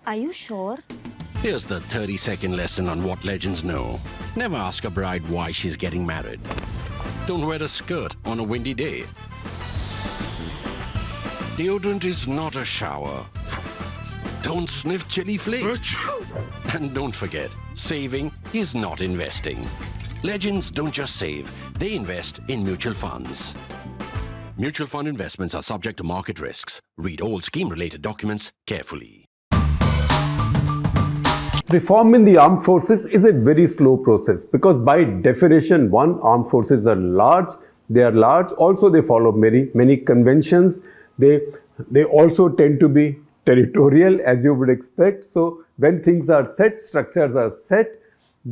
Are you sure? Here's the 30-second lesson on what legends know. Never ask a bride why she's getting married. Don't wear a skirt on a windy day. Deodorant is not a shower. Don't sniff chili flakes. And don't forget, saving is not investing. Legends don't just save, they invest in mutual funds. Mutual fund investments are subject to market risks. Read all scheme-related documents carefully. Reform in the armed forces is a very slow process because by definition, one, armed forces are large. They are large. Also, they follow many conventions. They also tend to be territorial, as you would expect. So when things are set, structures are set,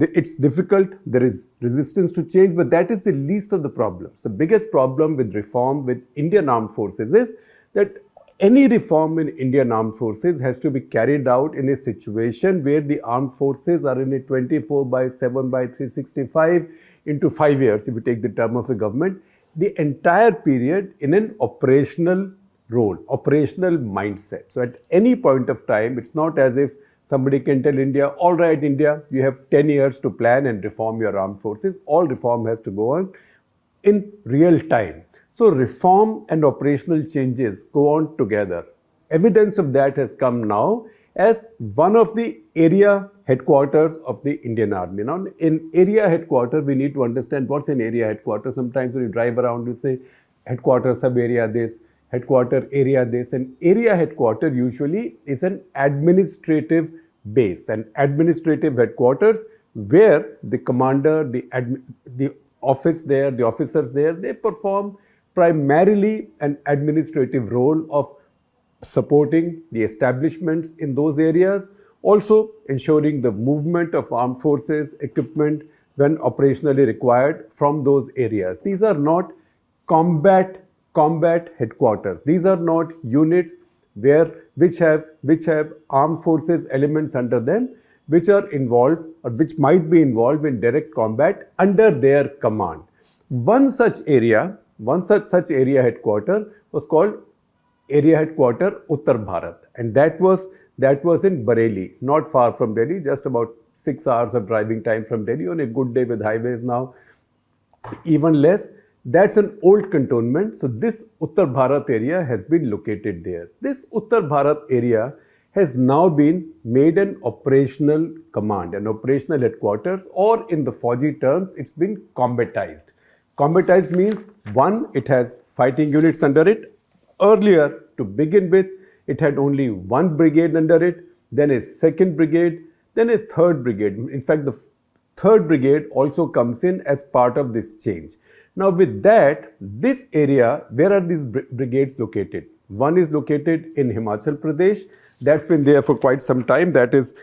it's difficult. There is resistance to change, but that is the least of the problems. The biggest problem with reform with Indian armed forces is that any reform in Indian armed forces has to be carried out in a situation where the armed forces are in a 24/7/365 into 5 years, if you take the term of the government, the entire period in an operational role, operational mindset. So at any point of time, it's not as if somebody can tell India, all right, India, you have 10 years to plan and reform your armed forces. All reform has to go on in real time. So reform and operational changes go on together. Evidence of that has come now as one of the area headquarters of the Indian Army. Now, in area headquarters, we need to understand what's an area headquarters. Sometimes when you drive around, you say headquarters sub-area this, headquarter area this. An area headquarter usually is an administrative base, an administrative headquarters where the commander, the office there, the officers there, they perform primarily an administrative role of supporting the establishments in those areas, also ensuring the movement of armed forces, equipment when operationally required from those areas. These are not combat headquarters. These are not units which have armed forces elements under them, which are involved or which might be involved in direct combat under their command. One such area headquarter was called Area Headquarter Uttar Bharat, and that was in Bareilly, not far from Delhi, just about 6 hours of driving time from Delhi. On a good day with highways now, even less. That's an old cantonment. So this Uttar Bharat area has been located there. This Uttar Bharat area has now been made an operational command, an operational headquarters, or in the Fauji terms, it's been combatised. Combatised means, one, it has fighting units under it. Earlier, to begin with, it had only one brigade under it, then a second brigade, then a third brigade. In fact, the third brigade also comes in as part of this change. Now with that, this area, where are these brigades located? One is located in Himachal Pradesh. That's been there for quite some time. That is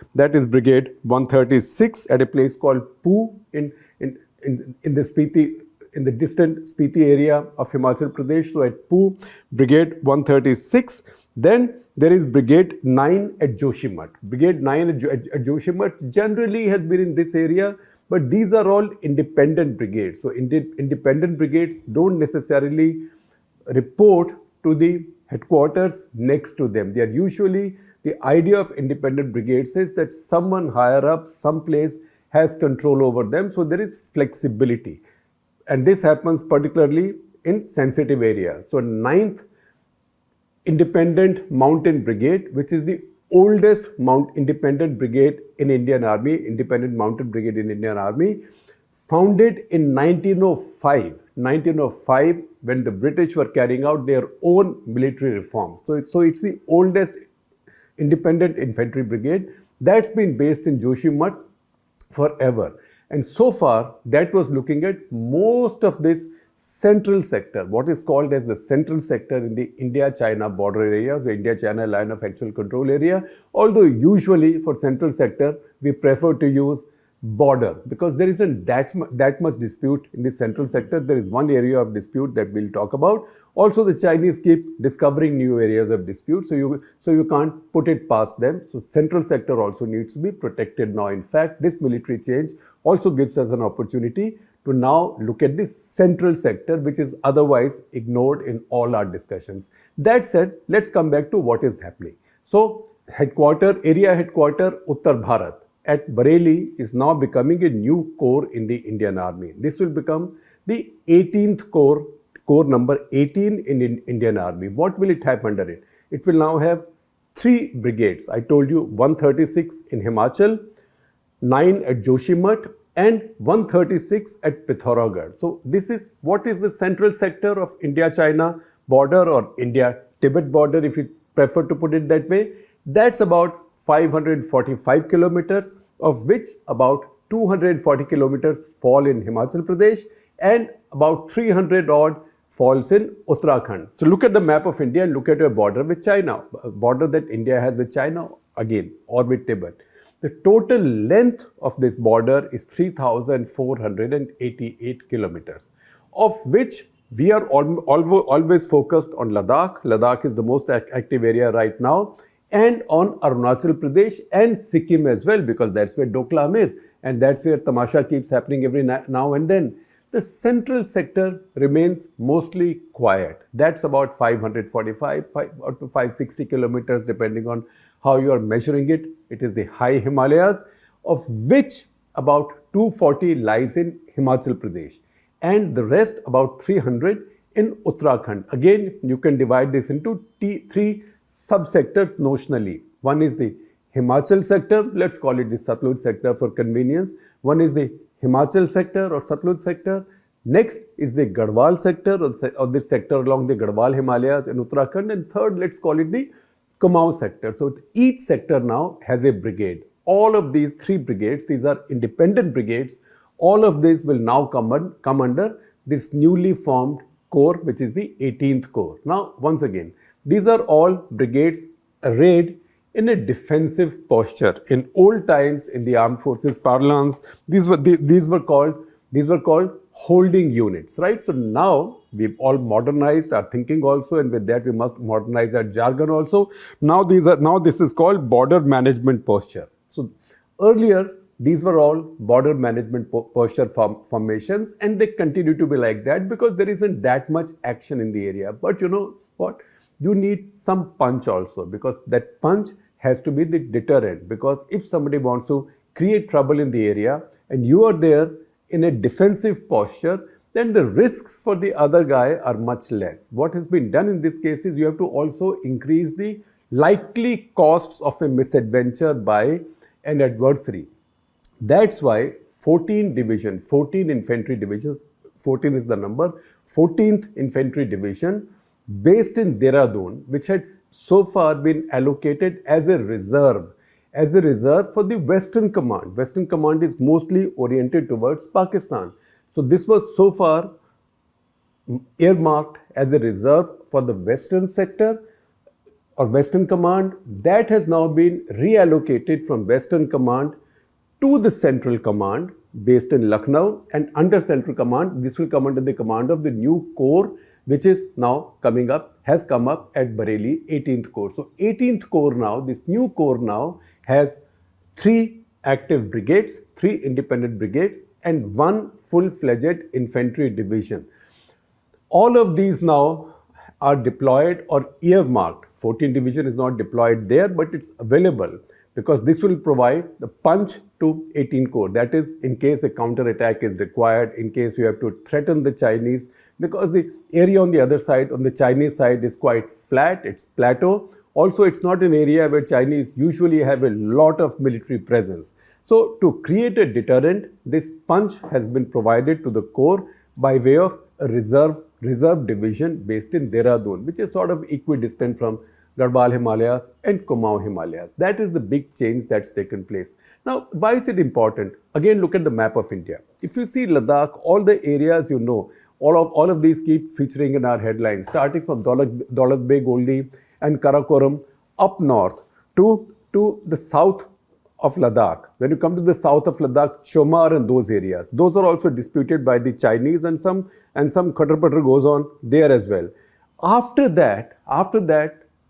Brigade 136 at a place called Poo in the Spiti, in the distant Spiti area of Himachal Pradesh. So at Poo, Brigade 136. Then there is Brigade 9 at Joshimath. Brigade 9 at Joshimath generally has been in this area, but these are all independent brigades. So independent brigades don't necessarily report to the headquarters next to them. They are usually, the idea of independent brigades is that someone higher up, someplace has control over them. So there is flexibility. And this happens particularly in sensitive areas. So 9th Independent Mountain Brigade, which is the oldest independent brigade in Indian Army, Independent Mountain Brigade in Indian Army, founded in 1905 when the British were carrying out their own military reforms. So it's the oldest independent infantry brigade that's been based in Joshimath forever. And so far, that was looking at most of this central sector, what is called as the central sector in the India-China border area, the India-China line of actual control area. Although usually for central sector, we prefer to use border because there isn't that much dispute in the central sector. There is one area of dispute that we'll talk about. Also, the Chinese keep discovering new areas of dispute, so you can't put it past them. So central sector also needs to be protected now. In fact, this military change also gives us an opportunity to now look at the central sector, which is otherwise ignored in all our discussions. That said, let's come back to what is happening. So area headquarter Uttar Bharat at Bareilly is now becoming a new corps in the Indian Army. This will become the 18th corps number 18 in Indian Army. What will it have under it? It will now have 3 brigades. I told you 136 in Himachal, 9 at Joshimath, and 136 at Pithoragarh. So this is what is the central sector of India-China border or India-Tibet border, if you prefer to put it that way. That's about 545 kilometers, of which about 240 kilometers fall in Himachal Pradesh and about 300 odd falls in Uttarakhand. So look at the map of India and look at your border with China, a border that India has with China again, or with Tibet. The total length of this border is 3,488 kilometers, of which we are always focused on Ladakh. Ladakh is the most active area right now, and on Arunachal Pradesh and Sikkim as well, because that's where Doklam is, and that's where Tamasha keeps happening every now and then. The central sector remains mostly quiet. That's about 545 up to 560 kilometers, depending on how you are measuring it. It is the high Himalayas, of which about 240 lies in Himachal Pradesh, and the rest, about 300, in Uttarakhand. Again, you can divide this into 3 subsectors notionally. One is the Himachal sector, let's call it the Satluj sector for convenience. One is the Himachal sector or Satluj sector. Next is the Garhwal sector or the sector along the Garhwal Himalayas in Uttarakhand. And third, let's call it the Kumaon sector. So each sector now has a brigade. All of these 3 brigades, these are independent brigades. All of these will now come under this newly formed corps, which is the 18th corps. Now, once again, these are all brigades arrayed in a defensive posture. In old times, in the armed forces parlance, these were called holding units, right? So now we've all modernized our thinking also, and with that we must modernize our jargon also. Now this is called border management posture. So earlier these were all border management posture formations, and they continue to be like that because there isn't that much action in the area. But you know what? You need some punch also, because that punch has to be the deterrent. Because if somebody wants to create trouble in the area and you are there in a defensive posture, then the risks for the other guy are much less. What has been done in this case is you have to also increase the likely costs of a misadventure by an adversary. That's why 14 infantry divisions, 14 is the number, 14th Infantry Division, based in Dehradun, which had so far been allocated as a reserve for the Western Command. Western Command is mostly oriented towards Pakistan. So this was so far earmarked as a reserve for the Western sector or Western Command. That has now been reallocated from Western Command to the Central Command based in Lucknow, and under Central Command, this will come under the command of the new corps, which is now has come up at Bareilly, 18th Corps. So 18th Corps now, this new corps now has 3 active brigades, 3 independent brigades, and 1 full-fledged infantry division. All of these now are deployed or earmarked. 14th Division is not deployed there, but it's available, because this will provide the punch to 18th Corps. That is, in case a counter-attack is required, in case you have to threaten the Chinese, because the area on the other side, on the Chinese side, is quite flat, it's plateau. Also, it's not an area where Chinese usually have a lot of military presence. So, to create a deterrent, this punch has been provided to the Corps by way of a reserve division based in Dehradun, which is sort of equidistant from Garhwal Himalayas and Kumaon Himalayas. That is the big change that's taken place. Now, why is it important? Again, look at the map of India. If you see Ladakh, all the areas you know, all of these keep featuring in our headlines, starting from Daulat Beg Oldi and Karakoram up north to the south of Ladakh. When you come to the south of Ladakh, Chomar and those areas, those are also disputed by the Chinese, and some khatar-patar goes on there as well. After that,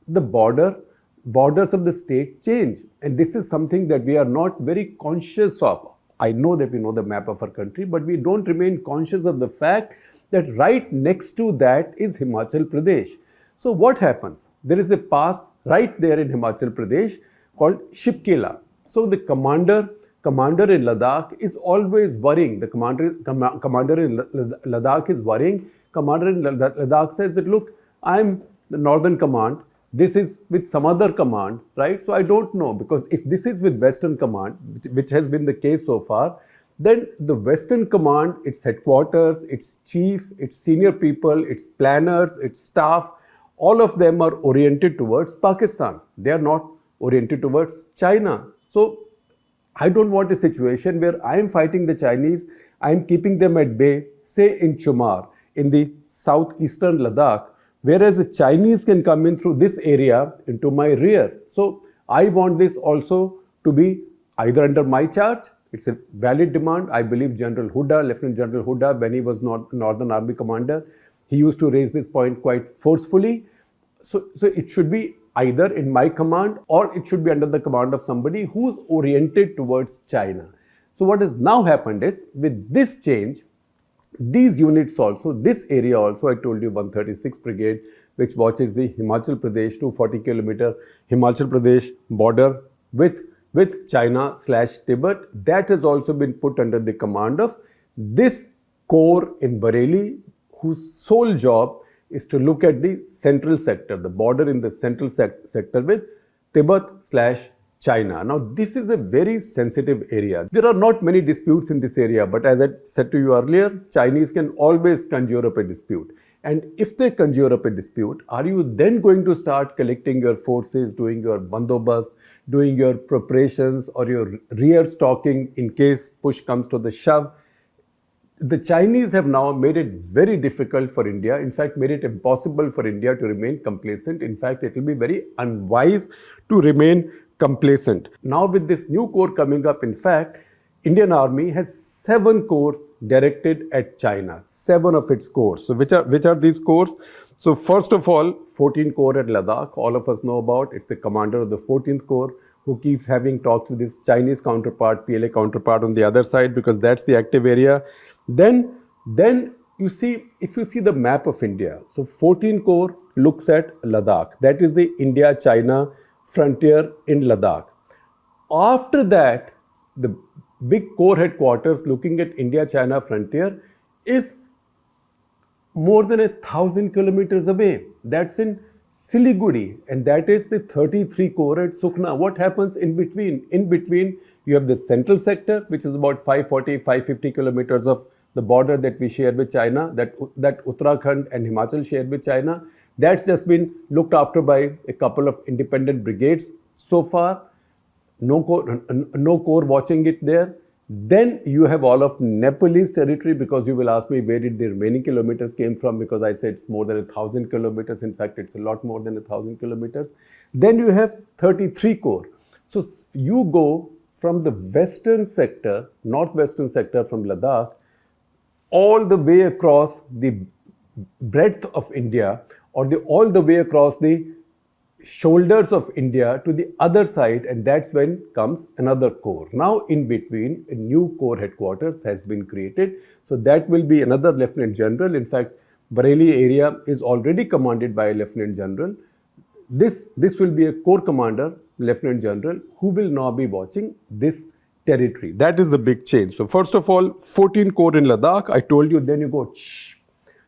the borders of the state change, and this is something that we are not very conscious of. I know that we know the map of our country, but we don't remain conscious of the fact that right next to that is Himachal Pradesh. So what happens? There is a pass right there in Himachal Pradesh called Shipkela. So the commander in Ladakh is always worrying. The commander in Ladakh is worrying. Commander in Ladakh says that, look, I'm the Northern Command. This is with some other command, right? So I don't know, because if this is with Western Command, which has been the case so far, then the Western Command, its headquarters, its chief, its senior people, its planners, its staff, all of them are oriented towards Pakistan. They are not oriented towards China. So I don't want a situation where I am fighting the Chinese, I am keeping them at bay, say in Chumar, in the southeastern Ladakh, whereas the Chinese can come in through this area into my rear. So I want this also to be either under my charge. It's a valid demand. I believe General Huda, Lieutenant General Huda, when he was Northern Army Commander, he used to raise this point quite forcefully. So it should be either in my command, or it should be under the command of somebody who's oriented towards China. So what has now happened is, with this change, these units also, this area also, I told you 136th Brigade, which watches the Himachal Pradesh 240-kilometer Himachal Pradesh border with China/Tibet, that has also been put under the command of this corps in Bareilly, whose sole job is to look at the central sector, the border in the central sector with Tibet/China. Now, this is a very sensitive area. There are not many disputes in this area, but as I said to you earlier, Chinese can always conjure up a dispute. And if they conjure up a dispute, are you then going to start collecting your forces, doing your bandobast, doing your preparations or your rear stalking in case push comes to the shove? The Chinese have now made it very difficult for India, in fact made it impossible for India to remain complacent. In fact, it will be very unwise to remain complacent. Now with this new corps coming up, in fact, Indian Army has 7 corps directed at China, 7 of its corps. So which are these corps? So first of all, 14th Corps at Ladakh, all of us know about. It's the commander of the 14th Corps who keeps having talks with his Chinese counterpart, PLA counterpart on the other side, because that's the active area. Then you see, if you see the map of India, so 14th Corps looks at Ladakh. That is the India-China frontier in Ladakh. After that, the big corps headquarters looking at India-China frontier is more than 1,000 kilometers away. That's in Siliguri, and that is the 33 Corps at Sukhna. What happens in between? In between, you have the central sector, which is about 540-550 kilometers of the border that we share with China, that Uttarakhand and Himachal share with China. That's just been looked after by a couple of independent brigades so far. No corps watching it there. Then you have all of Nepalese territory, because you will ask me where did the remaining kilometers came from, because I said it's more than 1,000 kilometers. In fact, it's a lot more than 1,000 kilometers. Then you have 33 Corps. So you go from the western sector, northwestern sector from Ladakh, all the way across the breadth of India, or all the way across the shoulders of India to the other side, and that's when comes another corps. Now in between, a new corps headquarters has been created. So that will be another Lieutenant General. In fact, Bareilly area is already commanded by a Lieutenant General. This will be a corps commander, Lieutenant General, who will now be watching this territory. That is the big change. So first of all, 14 Corps in Ladakh, I told you, then you go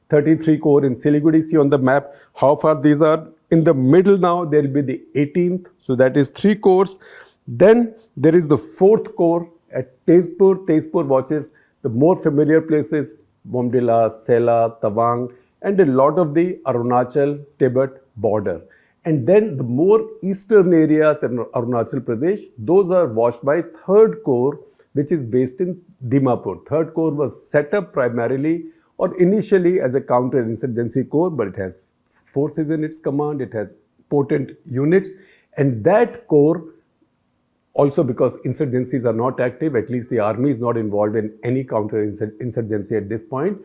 33 Corps in Siliguri. See on the map how far these are. In the middle now, there will be the 18th, so that is 3 corps. Then there is the 4th Corps at Tezpur. Tezpur watches the more familiar places, Bomdila, Sela, Tawang, and a lot of the Arunachal-Tibet border. And then the more eastern areas in Arunachal Pradesh, those are watched by 3rd Corps, which is based in Dimapur. 3rd Corps was set up primarily or initially as a counter-insurgency corps, but it has forces in its command, it has potent units, and that corps also, because insurgencies are not active, at least the army is not involved in any counter-insurgency at this point,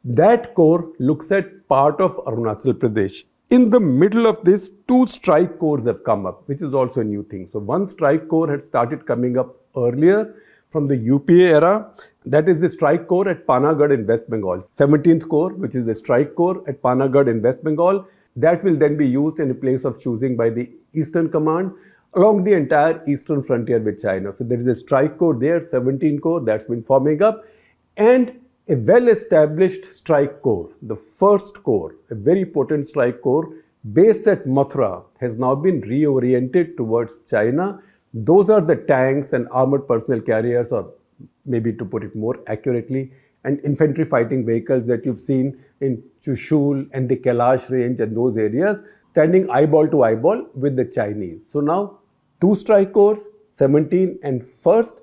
that corps looks at part of Arunachal Pradesh. In the middle of this, 2 strike corps have come up, which is also a new thing. So one strike corps had started coming up earlier from the UPA era. That is the strike corps at Panagarh in West Bengal. 17th Corps, which is the strike corps at Panagarh in West Bengal. That will then be used in place of choosing by the Eastern Command along the entire eastern frontier with China. So there is a strike corps there, 17 corps that's been forming up, and a well-established strike corps, the first corps, a very potent strike corps based at Mathura, has now been reoriented towards China. Those are the tanks and armored personnel carriers, or maybe to put it more accurately, and infantry fighting vehicles that you've seen in Chushul and the Kailash range and those areas, standing eyeball to eyeball with the Chinese. So now, two strike corps, 17 and 1st,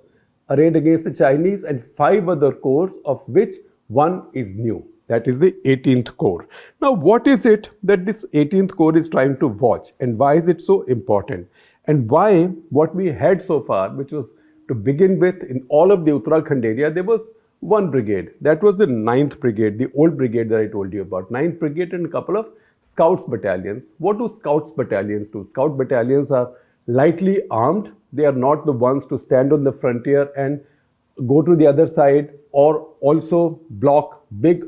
arrayed against the Chinese, and 5 other corps, of which one is new. That is the 18th Corps. Now, what is it that this 18th Corps is trying to watch, and why is it so important? And why what we had so far, which was to begin with in all of the Uttarakhand area, there was one brigade. That was the 9th Brigade, the old brigade that I told you about. 9th Brigade and a couple of Scouts battalions. What do Scouts battalions do? Scout battalions are lightly armed. They are not the ones to stand on the frontier and go to the other side or also block big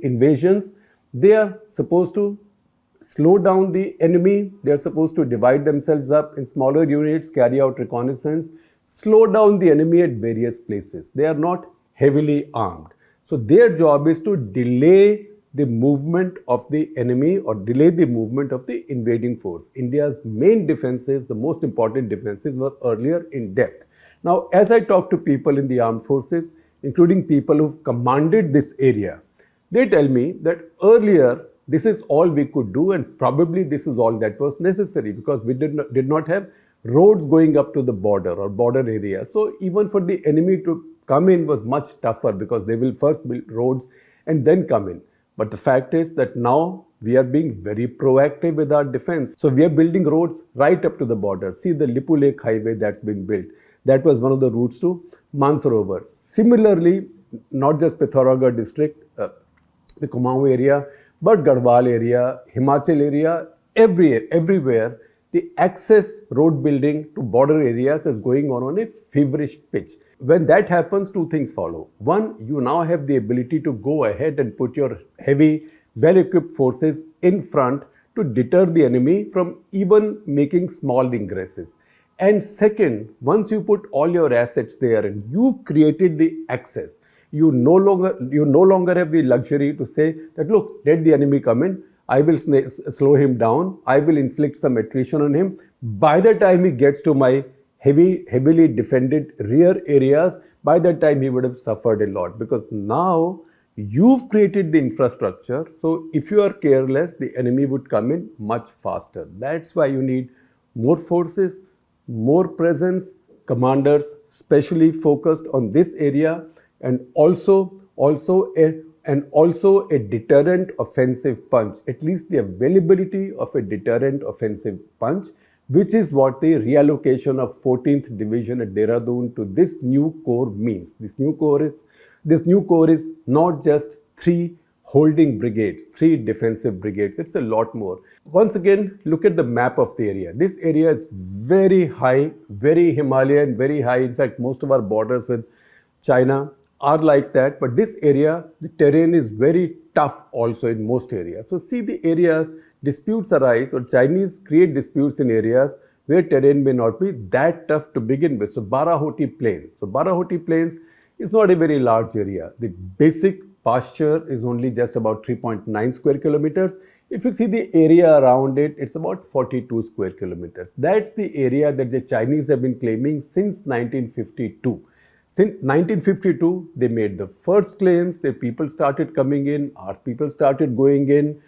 invasions. They are supposed to slow down the enemy. They are supposed to divide themselves up in smaller units, carry out reconnaissance, slow down the enemy at various places. They are not heavily armed. So their job is to delay the movement of the enemy or delay the movement of the invading force. India's main defenses, the most important defenses, were earlier in depth. Now, as I talk to people in the armed forces, including people who've commanded this area, they tell me that earlier this is all we could do, and probably this is all that was necessary, because we did not have roads going up to the border or border area. So even for the enemy to come in was much tougher, because they will first build roads and then come in. But the fact is that now we are being very proactive with our defense. So we are building roads right up to the border. See the Lipu Lake Highway that's been built. That was one of the routes to Mansarovar. Similarly, not just Pithoragarh district, the Kumaon area, but Garhwal area, Himachal area, everywhere, the access road building to border areas is going on a feverish pitch. When that happens, two things follow. One, you now have the ability to go ahead and put your heavy, well-equipped forces in front to deter the enemy from even making small ingresses. And second, once you put all your assets there and you created the access, you no longer have the luxury to say that, look, let the enemy come in, I will slow him down, I will inflict some attrition on him. By the time he gets to my heavily defended rear areas, by that time he would have suffered a lot, because now you've created the infrastructure. So if you are careless, the enemy would come in much faster. That's why you need more forces, more presence, commanders specially focused on this area, and also a deterrent offensive punch, at least the availability of a deterrent offensive punch, which is what the reallocation of 14th Division at Dehradun to this new corps means. This new corps is not just 3 holding brigades, 3 defensive brigades. It's a lot more. Once again, look at the map of the area. This area is very high, very Himalayan, very high. In fact, most of our borders with China are like that. But this area, the terrain is very tough also in most areas. So see the areas, disputes arise, or Chinese create disputes in areas where terrain may not be that tough to begin with. So Barahoti Plains. So Barahoti Plains is not a very large area. The basic pasture is only just about 3.9 square kilometers. If you see the area around it, it's about 42 square kilometers. That's the area that the Chinese have been claiming since 1952. Since 1952, they made the first claims. The people started coming in, our people started going in.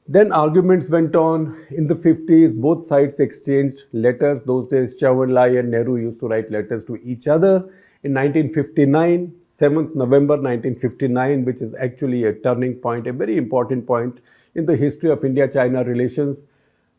Then arguments went on. In the 50s, both sides exchanged letters. Those days, Chau En-lai and Nehru used to write letters to each other. In 1959, 7th November 1959, which is actually a turning point, a very important point in the history of India-China relations,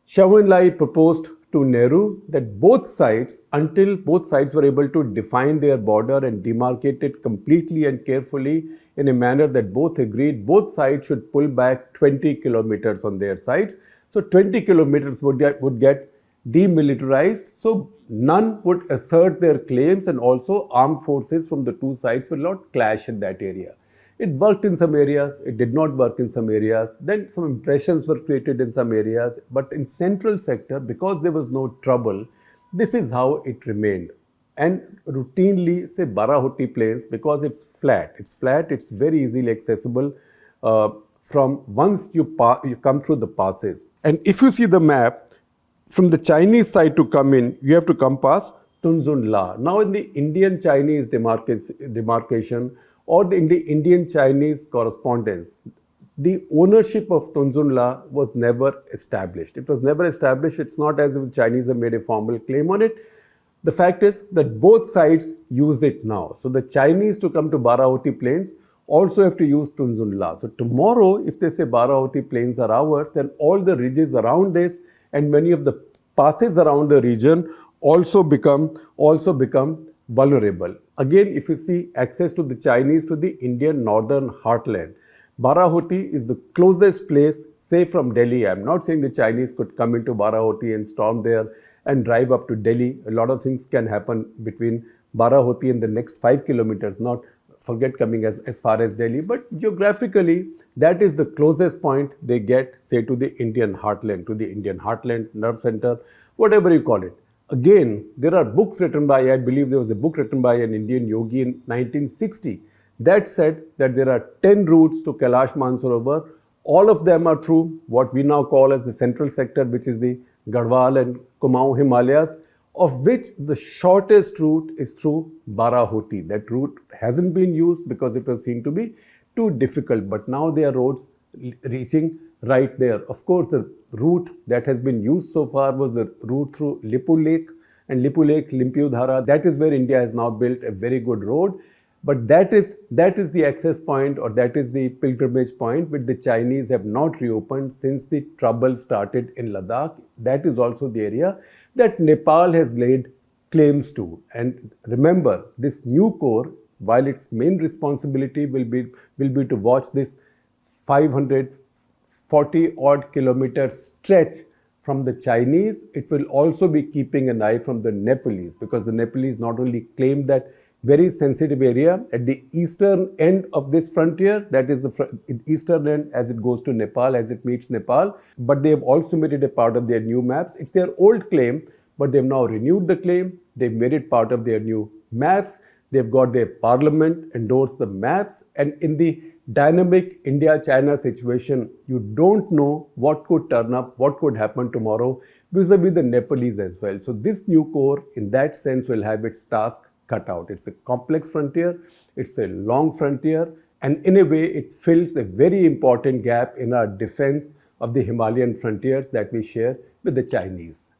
Chau En-lai proposed to Nehru that both sides, until both sides were able to define their border and demarcate it completely and carefully in a manner that both agreed, both sides should pull back 20 kilometers on their sides. So 20 kilometers would get demilitarized, so none would assert their claims, and also armed forces from the two sides will not clash in that area. It worked in some areas, it did not work in some areas. Then some impressions were created in some areas. But in central sector, because there was no trouble, this is how it remained. And routinely, say Barahoti plains, because it's flat, it's very easily accessible from once you come through the passes. And if you see the map, from the Chinese side to come in, you have to come past Tunzun La. Now in the Indian-Chinese demarcation or the Indian-Chinese correspondence, the ownership of Tunzun La was never established. It was never established. It's not as if the Chinese have made a formal claim on it. The fact is that both sides use it now. So the Chinese to come to Barahoti plains also have to use Tunzun La. So tomorrow, if they say Barahoti plains are ours, then all the ridges around this and many of the passes around the region also become vulnerable. Again, if you see access to the Chinese to the Indian northern heartland, Barahoti is the closest place, say from Delhi. I'm not saying the Chinese could come into Barahoti and storm there and drive up to Delhi. A lot of things can happen between Barahoti and the next 5 kilometers, not forget coming as far as Delhi. But geographically, that is the closest point they get, say, to the Indian heartland, nerve center, whatever you call it. Again, there are books written by, I believe there was a book written by an Indian yogi in 1960 that said that there are 10 routes to Kailash Mansarovar. All of them are through what we now call as the central sector, which is the Garhwal and Kumaon Himalayas, of which the shortest route is through Barahoti. That route hasn't been used because it was seen to be too difficult, but now there are roads reaching right there. Of course, the route that has been used so far was the route through Lipu Lake and Lipu Lake, Limpiudhara. That is where India has now built a very good road. But that is the access point, or that is the pilgrimage point which the Chinese have not reopened since the trouble started in Ladakh. That is also the area that Nepal has laid claims to. And remember, this new corps, while its main responsibility will be to watch this 540 odd kilometer stretch from the Chinese, it will also be keeping an eye from the Nepalese, because the Nepalese not only claim that very sensitive area at the eastern end of this frontier, that is the eastern end as it goes to Nepal, as it meets Nepal, but they have also made it a part of their new maps. It's their old claim, but they've now renewed the claim. They've made it part of their new maps. They've got their parliament endorse the maps, and in the dynamic India-China situation, you don't know what could turn up, what could happen tomorrow vis-a-vis the Nepalese as well. So this new corps, in that sense, will have its task cut out. It's a complex frontier, it's a long frontier, and in a way it fills a very important gap in our defense of the Himalayan frontiers that we share with the Chinese.